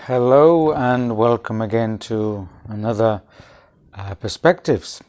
Hello and welcome again to another Perspectives.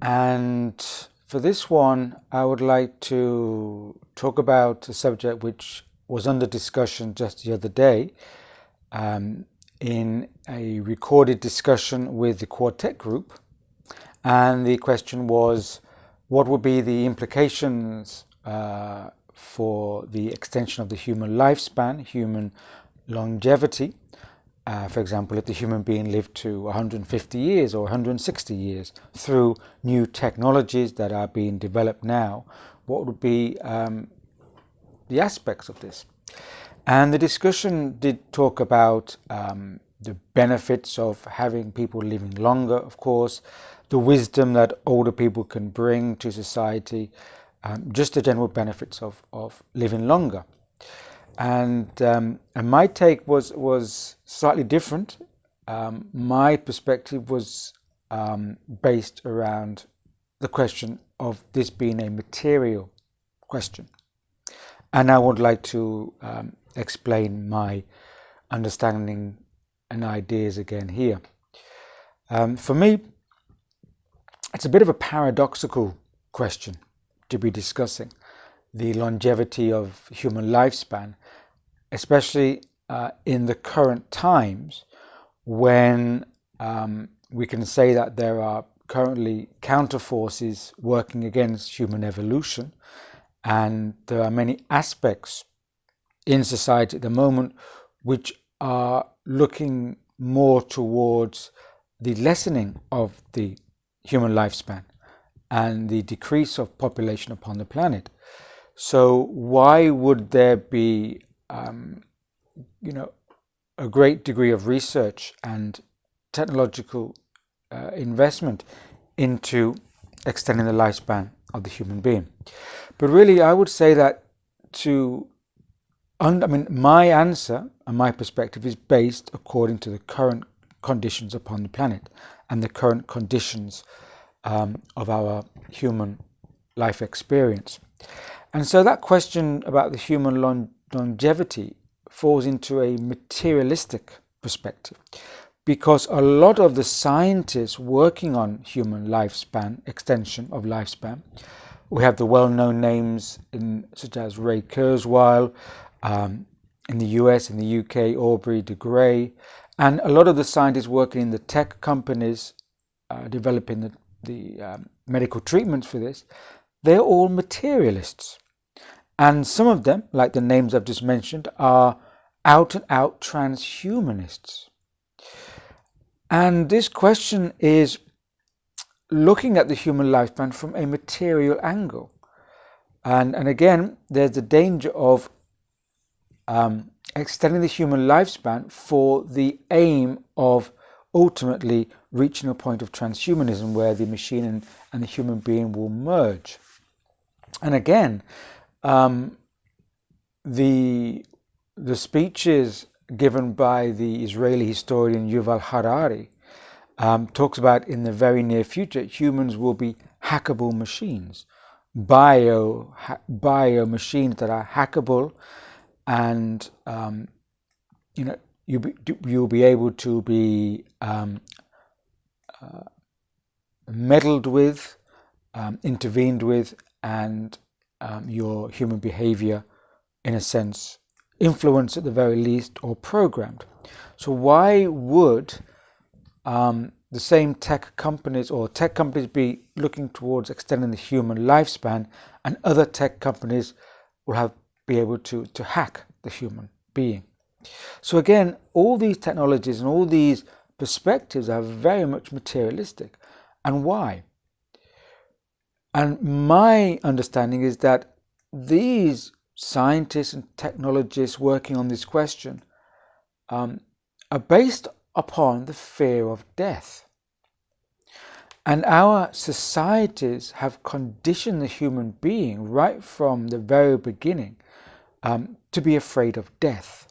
And for this one, I would like to talk about a subject which was under discussion just the other day in a recorded discussion with the Quartet group. And the question was, what would be the implications for the extension of the human lifespan, human longevity? For example, if the human being lived to 150 years or 160 years through new technologies that are being developed now, what would be the aspects of this? And the discussion did talk about the benefits of having people living longer, of course, the wisdom that older people can bring to society, just the general benefits of living longer. And my take was slightly different. My perspective was based around the question of this being a material question. And I would like to explain my understanding and ideas again here. For me, it's a bit of a paradoxical question to be discussing, the longevity of human lifespan, especially in the current times when we can say that there are currently counter forces working against human evolution, and there are many aspects in society at the moment which are looking more towards the lessening of the human lifespan and the decrease of population upon the planet. So why would there be a great degree of research and technological investment into extending the lifespan of the human being? But really, I would say that my answer and my perspective is based according to the current conditions upon the planet and the current conditions of our human life experience. And so that question about the human longevity falls into a materialistic perspective, because a lot of the scientists working on human lifespan, extension of lifespan, we have the well-known names such as Ray Kurzweil in the US, in the UK, Aubrey de Grey, and a lot of the scientists working in the tech companies developing the medical treatments for this, they're all materialists. And some of them, like the names I've just mentioned, are out and out transhumanists. And this question is looking at the human lifespan from a material angle. And again, there's the danger of extending the human lifespan for the aim of ultimately reaching a point of transhumanism where the machine and the human being will merge. And again, the speeches given by the Israeli historian Yuval Harari talks about in the very near future humans will be hackable machines, bio machines that are hackable, and you'll be able to be meddled with, intervened with, and your human behavior, in a sense, influenced at the very least, or programmed. So why would the same tech companies be looking towards extending the human lifespan, and other tech companies will be able to hack the human being? So again, all these technologies and all these perspectives are very much materialistic. And why? And my understanding is that these scientists and technologists working on this question are based upon the fear of death. And our societies have conditioned the human being right from the very beginning to be afraid of death.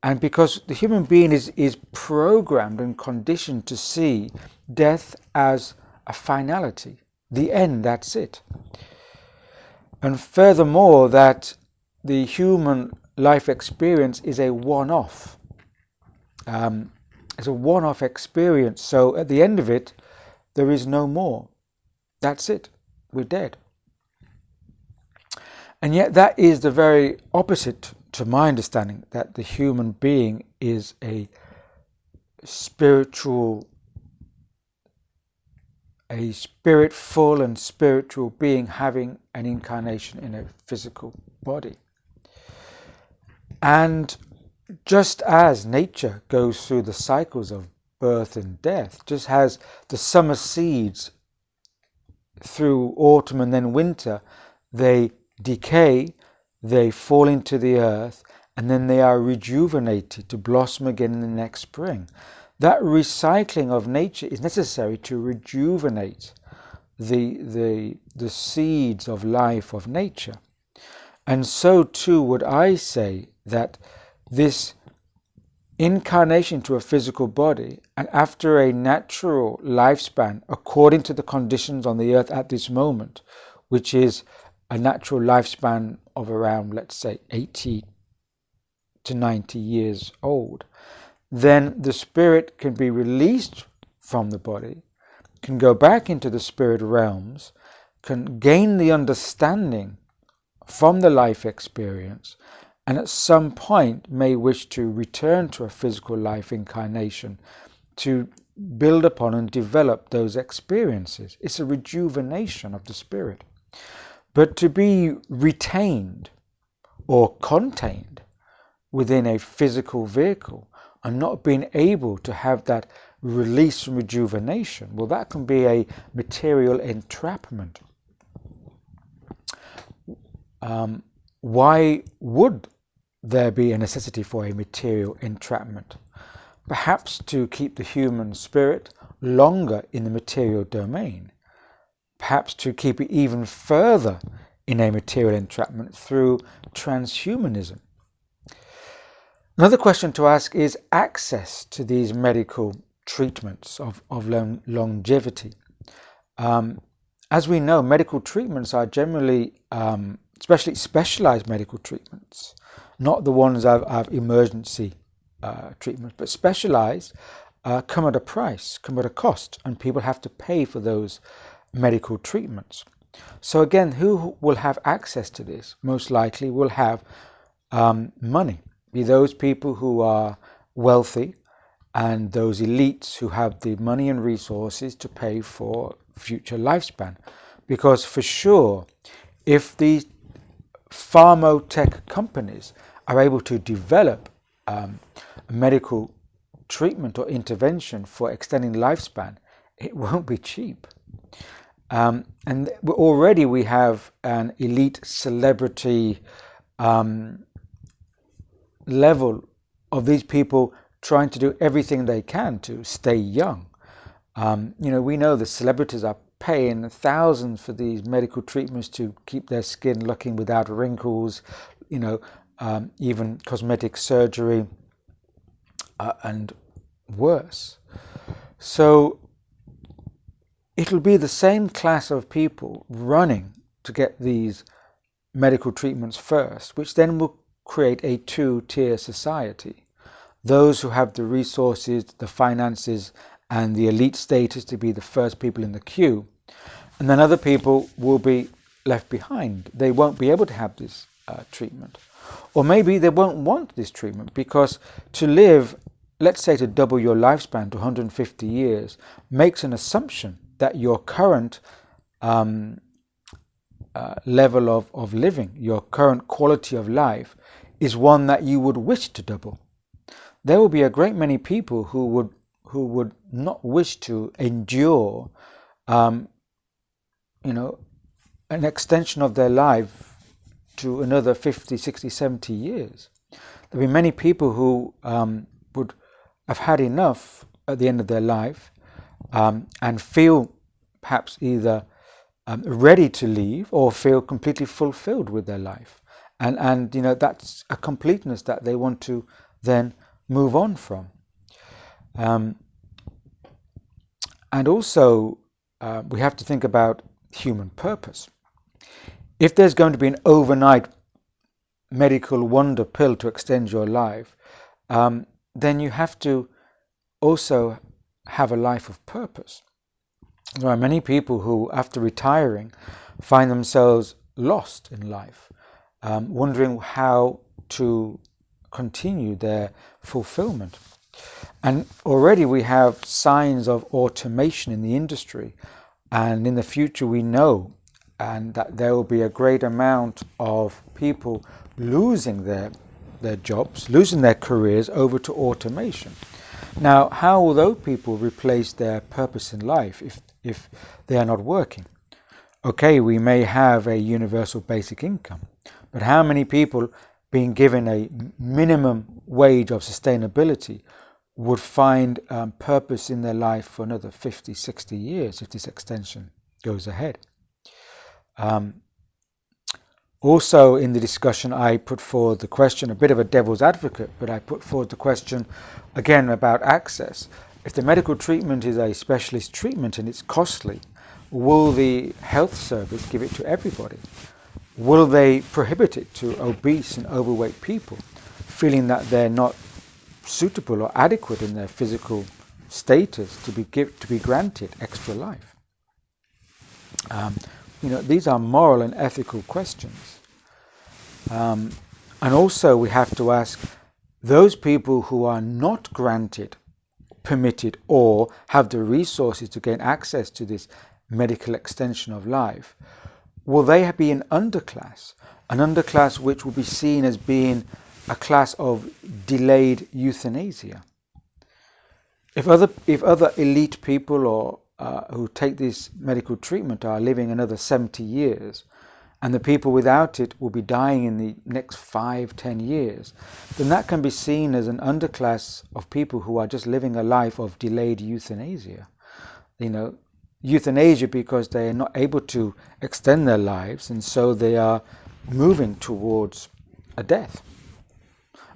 And because the human being is programmed and conditioned to see death as a finality, the end, that's it. And furthermore, that the human life experience is a one-off. It's a one-off experience. So at the end of it, there is no more. That's it. We're dead. And yet that is the very opposite to my understanding, that the human being is a spiritual, a spiritful and spiritual being having an incarnation in a physical body. And just as nature goes through the cycles of birth and death, just as the summer seeds through autumn and then winter, they decay, they fall into the earth, and then they are rejuvenated to blossom again in the next spring. That recycling of nature is necessary to rejuvenate the seeds of life of nature. And so too would I say that this incarnation to a physical body, and after a natural lifespan according to the conditions on the earth at this moment, which is a natural lifespan of around, let's say, 80 to 90 years old, then the spirit can be released from the body, can go back into the spirit realms, can gain the understanding from the life experience, and at some point may wish to return to a physical life incarnation to build upon and develop those experiences. It's a rejuvenation of the spirit. But to be retained or contained within a physical vehicle and not being able to have that release and rejuvenation, well, that can be a material entrapment. Why would there be a necessity for a material entrapment? Perhaps to keep the human spirit longer in the material domain. Perhaps to keep it even further in a material entrapment through transhumanism. Another question to ask is access to these medical treatments of longevity. As we know, medical treatments are generally, especially specialized medical treatments, not the ones of emergency treatments, but specialized, come at a price, come at a cost, and people have to pay for those medical treatments. So again, who will have access to this? Most likely will have money. Be those people who are wealthy and those elites who have the money and resources to pay for future lifespan. Because for sure, if these pharmotech companies are able to develop a medical treatment or intervention for extending lifespan, it won't be cheap. And already we have an elite celebrity level of these people trying to do everything they can to stay young. We know the celebrities are paying thousands for these medical treatments to keep their skin looking without wrinkles, even cosmetic surgery and worse. So it'll be the same class of people running to get these medical treatments first, which then will create a two-tier society. Those who have the resources, the finances, and the elite status to be the first people in the queue, and then other people will be left behind. They won't be able to have this treatment. Or maybe they won't want this treatment because to live, let's say to double your lifespan to 150 years, makes an assumption that your current level of living, your current quality of life, is one that you would wish to double. There will be a great many people who would not wish to endure an extension of their life to another 50, 60, 70 years. There'll be many people who would have had enough at the end of their life and feel perhaps either ready to leave or feel completely fulfilled with their life. And that's a completeness that they want to then move on from. And also, we have to think about human purpose. If there's going to be an overnight medical wonder pill to extend your life, then you have to also have a life of purpose. There are many people who, after retiring, find themselves lost in life, wondering how to continue their fulfillment. And already we have signs of automation in the industry, and in the future we know and that there will be a great amount of people losing their jobs, losing their careers over to automation. Now, how will those people replace their purpose in life if they are not working? Okay, we may have a universal basic income, but how many people being given a minimum wage of sustainability would find purpose in their life for another 50, 60 years if this extension goes ahead? Also in the discussion I put forward the question, a bit of a devil's advocate, but I put forward the question again about access. If the medical treatment is a specialist treatment and it's costly, will the health service give it to everybody? Will they prohibit it to obese and overweight people, feeling that they're not suitable or adequate in their physical status to be granted extra life? These are moral and ethical questions. And also we have to ask those people who are not granted, permitted, or have the resources to gain access to this medical extension of life, will they be an underclass which will be seen as being a class of delayed euthanasia? If other elite people or who take this medical treatment are living another 70 years, and the people without it will be dying in the next 5-10 years, then that can be seen as an underclass of people who are just living a life of delayed euthanasia. Euthanasia because they are not able to extend their lives, and so they are moving towards a death,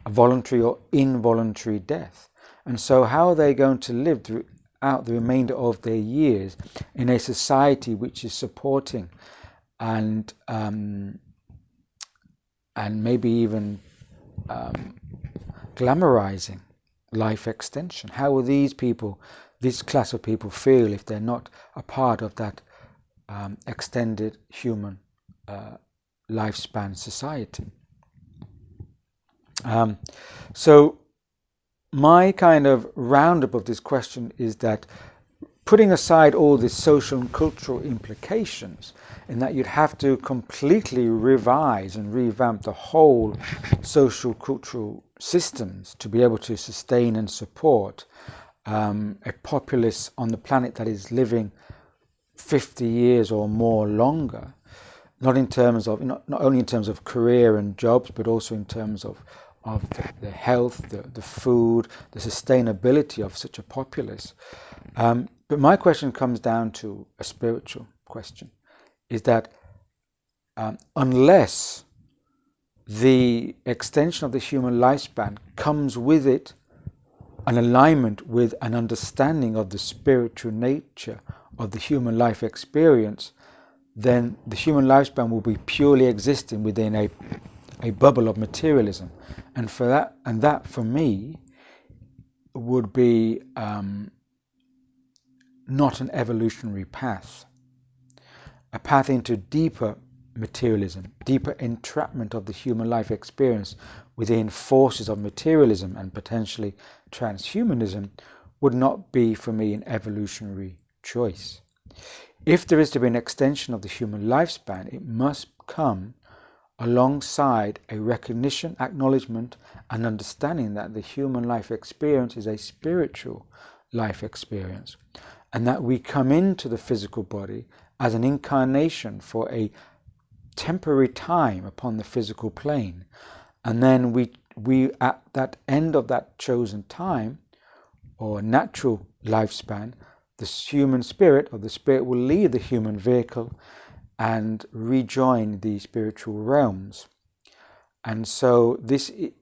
a voluntary or involuntary death. And so how are they going to live throughout the remainder of their years in a society which is supporting and maybe even glamorizing life extension? How will this class of people feel if they're not a part of that extended human lifespan society? So my kind of roundup of this question is that, putting aside all the social and cultural implications, in that you'd have to completely revise and revamp the whole social cultural systems to be able to sustain and support a populace on the planet that is living 50 years or more longer, not only in terms of career and jobs, but also in terms of the health, the food, the sustainability of such a populace. But my question comes down to a spiritual question, is that unless the extension of the human lifespan comes with it an alignment with an understanding of the spiritual nature of the human life experience, then the human lifespan will be purely existing within a bubble of materialism. And that for me would be not an evolutionary path, a path into deeper materialism, deeper entrapment of the human life experience within forces of materialism and potentially transhumanism would not be for me an evolutionary choice. If there is to be an extension of the human lifespan, it must come alongside a recognition, acknowledgement, and understanding that the human life experience is a spiritual life experience, and that we come into the physical body as an incarnation for a temporary time upon the physical plane, and then we at that end of that chosen time or natural lifespan, the human spirit or the spirit will leave the human vehicle and rejoin the spiritual realms. And so the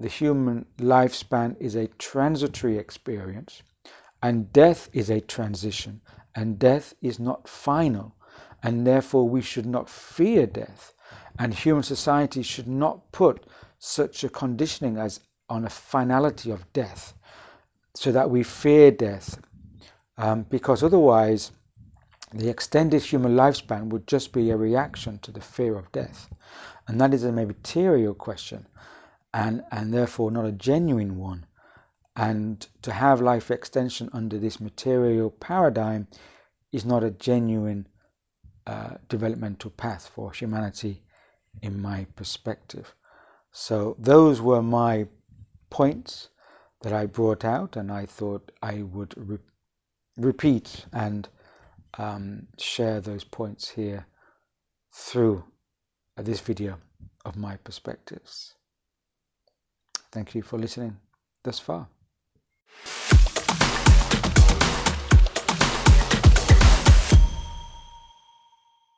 human lifespan is a transitory experience, and death is a transition, and death is not final, and therefore we should not fear death, and human society should not put such a conditioning as on a finality of death, so that we fear death, because otherwise the extended human lifespan would just be a reaction to the fear of death. And that is a material question, and therefore not a genuine one. And to have life extension under this material paradigm is not a genuine developmental path for humanity, in my perspective. So those were my points that I brought out, and I thought I would repeat and share those points here through this video of my perspectives. Thank you for listening thus far.